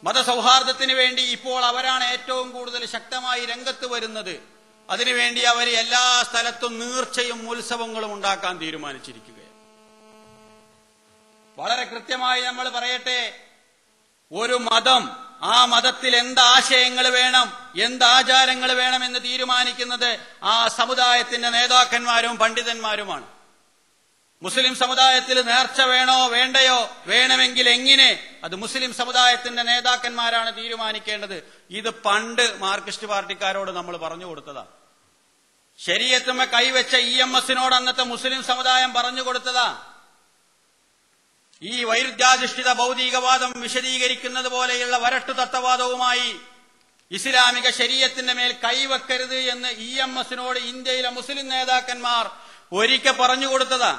മതസൗഹാർദ്ദത്തിന് വേണ്ടി ഇപ്പോൾ അവരാണ് ഏറ്റവും കൂടുതൽ ശക്തമായി രംഗത്ത് വരുന്നത്. അതിനുവേണ്ടി അവർ എല്ലാ സ്ഥലത്തും നീർച്ചയും ഉത്സവങ്ങളും ഉണ്ടാക്കാൻ തീരുമാനിച്ചിരിക്കുകയാണ്. വളരെ കൃത്യമായി നമ്മൾ പറയട്ടെ, ഒരു മതം, ആ മതത്തിൽ എന്താശയങ്ങൾ വേണം, എന്താചാരങ്ങൾ വേണമെന്ന് തീരുമാനിക്കുന്നത് ആ സമുദായത്തിന്റെ നേതാക്കന്മാരും പണ്ഡിതന്മാരുമാണ്. മുസ്ലിം സമുദായത്തിൽ നേർച്ച വേണോ വേണ്ടയോ, വേണമെങ്കിൽ എങ്ങനെ, അത് മുസ്ലിം സമുദായത്തിന്റെ നേതാക്കന്മാരാണ് തീരുമാനിക്കേണ്ടത്. ഇത് പണ്ട് മാർക്സിസ്റ്റ് പാർട്ടിക്കാരോട് നമ്മൾ പറഞ്ഞു കൊടുത്തതാ. ശരീഅത്തുമ്മ കൈവച്ച EMSനോട് അന്നത്തെ മുസ്ലിം സമുദായം പറഞ്ഞു കൊടുത്തതാ. ഈ വൈരുദ്ധ്യാധിഷ്ഠിത ഭൗതികവാദം വിശദീകരിക്കുന്നത് പോലെയുള്ള വരട്ടു തത്വവാദവുമായി ഇസ്ലാമിക ശരീഅത്തിന്റെ മേൽ കൈവെക്കരുത് എന്ന് EMSനോട് ഇന്ത്യയിലെ മുസ്ലിം നേതാക്കന്മാർ ഒരിക്കൽ പറഞ്ഞു കൊടുത്തതാ.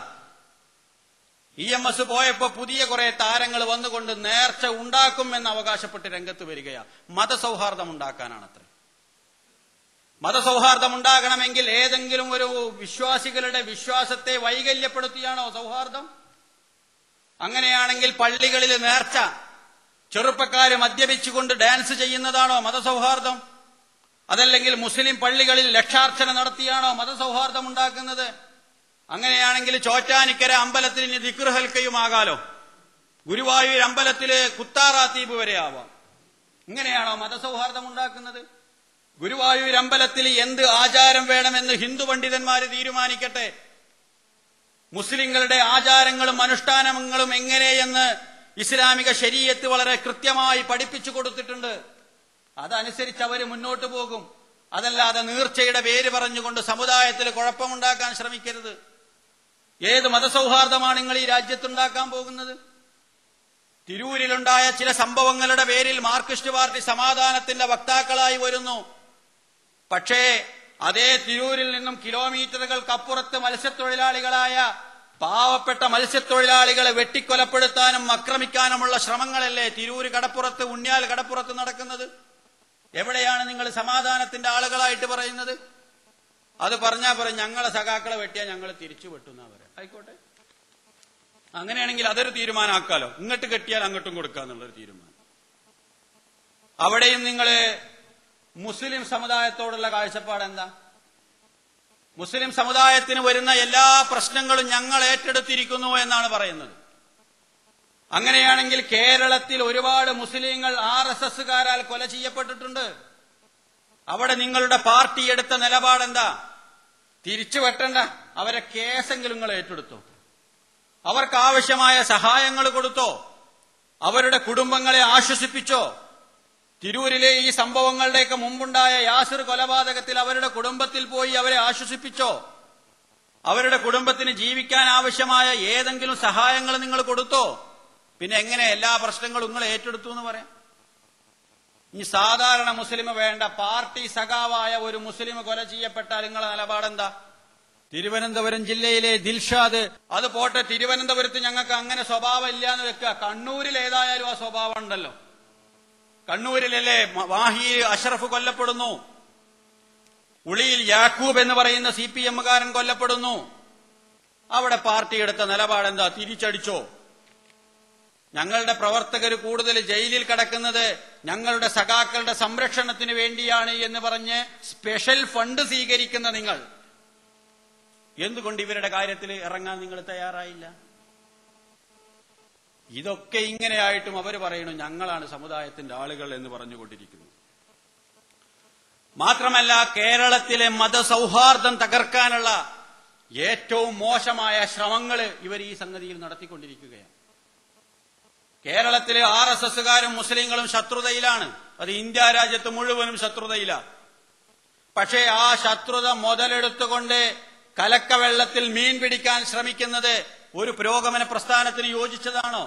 EMS പോയപ്പോ പുതിയ കുറെ താരങ്ങൾ വന്നുകൊണ്ട് നേർച്ച ഉണ്ടാക്കുമെന്ന് അവകാശപ്പെട്ട് രംഗത്ത് വരികയാണ്. മതസൗഹാർദ്ദം ഉണ്ടാക്കാനാണത്രേ. മതസൗഹാർദ്ദം ഉണ്ടാകണമെങ്കിൽ ഏതെങ്കിലും ഒരു വിശ്വാസികളുടെ വിശ്വാസത്തെ വൈകല്യപ്പെടുത്തിയാണോ സൗഹാർദ്ദം? അങ്ങനെയാണെങ്കിൽ പള്ളികളിൽ നേർച്ച, ചെറുപ്പക്കാര് മദ്യപിച്ചുകൊണ്ട് ഡാൻസ് ചെയ്യുന്നതാണോ മതസൗഹാർദ്ദം? അതല്ലെങ്കിൽ മുസ്ലിം പള്ളികളിൽ ലക്ഷാർച്ചന നടത്തിയാണോ മതസൗഹാർദ്ദം ഉണ്ടാക്കുന്നത്? അങ്ങനെയാണെങ്കിൽ ചോറ്റാനിക്കര അമ്പലത്തിൽ ഇനി ദിക്ർ ഹൽക്കയുമാകാലോ, ഗുരുവായൂർ അമ്പലത്തില് കുത്താറാത്തീപ് വരെ ആവാം. ഇങ്ങനെയാണോ മതസൗഹാർദ്ദം ഉണ്ടാക്കുന്നത്? ഗുരുവായൂർ അമ്പലത്തിൽ എന്ത് ആചാരം വേണമെന്ന് ഹിന്ദു പണ്ഡിതന്മാര് തീരുമാനിക്കട്ടെ. മുസ്ലിങ്ങളുടെ ആചാരങ്ങളും അനുഷ്ഠാനങ്ങളും എങ്ങനെയെന്ന് ഇസ്ലാമിക ശരീഅത്ത് വളരെ കൃത്യമായി പഠിപ്പിച്ചു കൊടുത്തിട്ടുണ്ട്. അതനുസരിച്ച് അവര് മുന്നോട്ട് പോകും. അതല്ലാതെ നീർച്ചയുടെ പേര് പറഞ്ഞുകൊണ്ട് സമുദായത്തിൽ കുഴപ്പമുണ്ടാക്കാൻ ശ്രമിക്കരുത്. ഏത് മതസൗഹാർദ്ദമാണ് നിങ്ങൾ ഈ രാജ്യത്തുണ്ടാക്കാൻ പോകുന്നത്? തിരൂരിലുണ്ടായ ചില സംഭവങ്ങളുടെ പേരിൽ മാർക്സിസ്റ്റ് പാർട്ടി സമാധാനത്തിന്റെ വക്താക്കളായി വരുന്നു. പക്ഷേ അതേ തിരൂരിൽ നിന്നും കിലോമീറ്ററുകൾക്കപ്പുറത്ത് മത്സ്യത്തൊഴിലാളികളായ പാവപ്പെട്ട മത്സ്യത്തൊഴിലാളികളെ വെട്ടിക്കൊലപ്പെടുത്താനും ആക്രമിക്കാനുമുള്ള ശ്രമങ്ങളല്ലേ തിരൂര് കടപ്പുറത്ത്, ഉണ്ണിയാൽ കടപ്പുറത്ത് നടക്കുന്നത്? എവിടെയാണ് നിങ്ങൾ സമാധാനത്തിന്റെ ആളുകളായിട്ട് പറയുന്നത്? അത് പറഞ്ഞാൽ പറയും ഞങ്ങളെ സഖാക്കളെ വെട്ടിയാൽ ഞങ്ങൾ തിരിച്ചു വെട്ടുന്ന പറയാം. ആയിക്കോട്ടെ, അങ്ങനെയാണെങ്കിൽ അതൊരു തീരുമാനമാക്കാലോ. ഇങ്ങോട്ട് കെട്ടിയാൽ അങ്ങോട്ടും കൊടുക്കാന്നുള്ളൊരു തീരുമാനം. അവിടെയും നിങ്ങൾ മുസ്ലിം സമുദായത്തോടുള്ള കാഴ്ചപ്പാട് എന്താ? മുസ്ലിം സമുദായത്തിന് വരുന്ന എല്ലാ പ്രശ്നങ്ങളും ഞങ്ങൾ ഏറ്റെടുത്തിരിക്കുന്നു എന്നാണ് പറയുന്നത്. അങ്ങനെയാണെങ്കിൽ കേരളത്തിൽ ഒരുപാട് മുസ്ലിങ്ങൾ RSSകാരാൽ കൊല ചെയ്യപ്പെട്ടിട്ടുണ്ട്. അവിടെ നിങ്ങളുടെ പാർട്ടി എടുത്ത നിലപാടെന്താ? തിരിച്ചു വെട്ടണ്ട, അവരെ കേസെങ്കിലും നിങ്ങൾ ഏറ്റെടുത്തോ, അവർക്ക് ആവശ്യമായ സഹായങ്ങൾ കൊടുത്തോ, അവരുടെ കുടുംബങ്ങളെ ആശ്വസിപ്പിച്ചോ. തിരൂരിലെ ഈ സംഭവങ്ങളുടെയൊക്കെ മുമ്പുണ്ടായ യാസിർ കൊലപാതകത്തിൽ അവരുടെ കുടുംബത്തിൽ പോയി അവരെ ആശ്വസിപ്പിച്ചോ? അവരുടെ കുടുംബത്തിന് ജീവിക്കാൻ ആവശ്യമായ ഏതെങ്കിലും സഹായങ്ങൾ നിങ്ങൾ കൊടുത്തോ? പിന്നെ എങ്ങനെ എല്ലാ പ്രശ്നങ്ങളും നിങ്ങൾ ഏറ്റെടുത്തു എന്ന് പറയാം? ഈ സാധാരണ മുസ്ലിം വേണ്ട, പാർട്ടി സഖാവായ ഒരു മുസ്ലിം കൊല ചെയ്യപ്പെട്ടാൽ നിങ്ങളെ നിലപാടെന്താ? തിരുവനന്തപുരം ജില്ലയിലെ ദിൽഷാദ്, അത് പോട്ടെ, തിരുവനന്തപുരത്ത് ഞങ്ങൾക്ക് അങ്ങനെ സ്വഭാവം ഇല്ലാന്ന് വെക്കുക. കണ്ണൂരിൽ ഏതായാലും ആ സ്വഭാവം ഉണ്ടല്ലോ. കണ്ണൂരിലല്ലേ വാഹി അഷ്റഫ് കൊല്ലപ്പെടുന്നു, ഉളിയിൽ യാക്കൂബ് എന്ന് പറയുന്ന CPM-കാരൻ കൊല്ലപ്പെടുന്നു. അവിടെ പാർട്ടി എടുത്ത നിലപാടെന്താ? തിരിച്ചടിച്ചോ? ഞങ്ങളുടെ പ്രവർത്തകർ കൂടുതൽ ജയിലിൽ കിടക്കുന്നത് ഞങ്ങളുടെ സഖാക്കളുടെ സംരക്ഷണത്തിന് വേണ്ടിയാണ് എന്ന് പറഞ്ഞ് സ്പെഷ്യൽ ഫണ്ട് സ്വീകരിക്കുന്ന നിങ്ങൾ എന്തുകൊണ്ട് ഇവരുടെ കാര്യത്തിൽ ഇറങ്ങാൻ നിങ്ങൾ തയ്യാറായില്ല? ഇതൊക്കെ ഇങ്ങനെയായിട്ടും അവർ പറയുന്നു ഞങ്ങളാണ് സമുദായത്തിന്റെ ആളുകൾ എന്ന് പറഞ്ഞുകൊണ്ടിരിക്കുന്നു. മാത്രമല്ല, കേരളത്തിലെ മതസൗഹാർദ്ദം തകർക്കാനുള്ള ഏറ്റവും മോശമായ ശ്രമങ്ങൾ ഇവർ ഈ സംഗതിയിൽ നടത്തിക്കൊണ്ടിരിക്കുകയാണ്. കേരളത്തിലെ RSSകാരും മുസ്ലിങ്ങളും ശത്രുതയിലാണ്. അത് ഇന്ത്യ രാജ്യത്ത് മുഴുവനും ശത്രുതയിലാണ്. പക്ഷേ ആ ശത്രുത മുതലെടുത്തുകൊണ്ട് കലക്കവെള്ളത്തിൽ മീൻ പിടിക്കാൻ ശ്രമിക്കുന്നത് ഒരു പുരോഗമന പ്രസ്ഥാനത്തിന് യോജിച്ചതാണോ?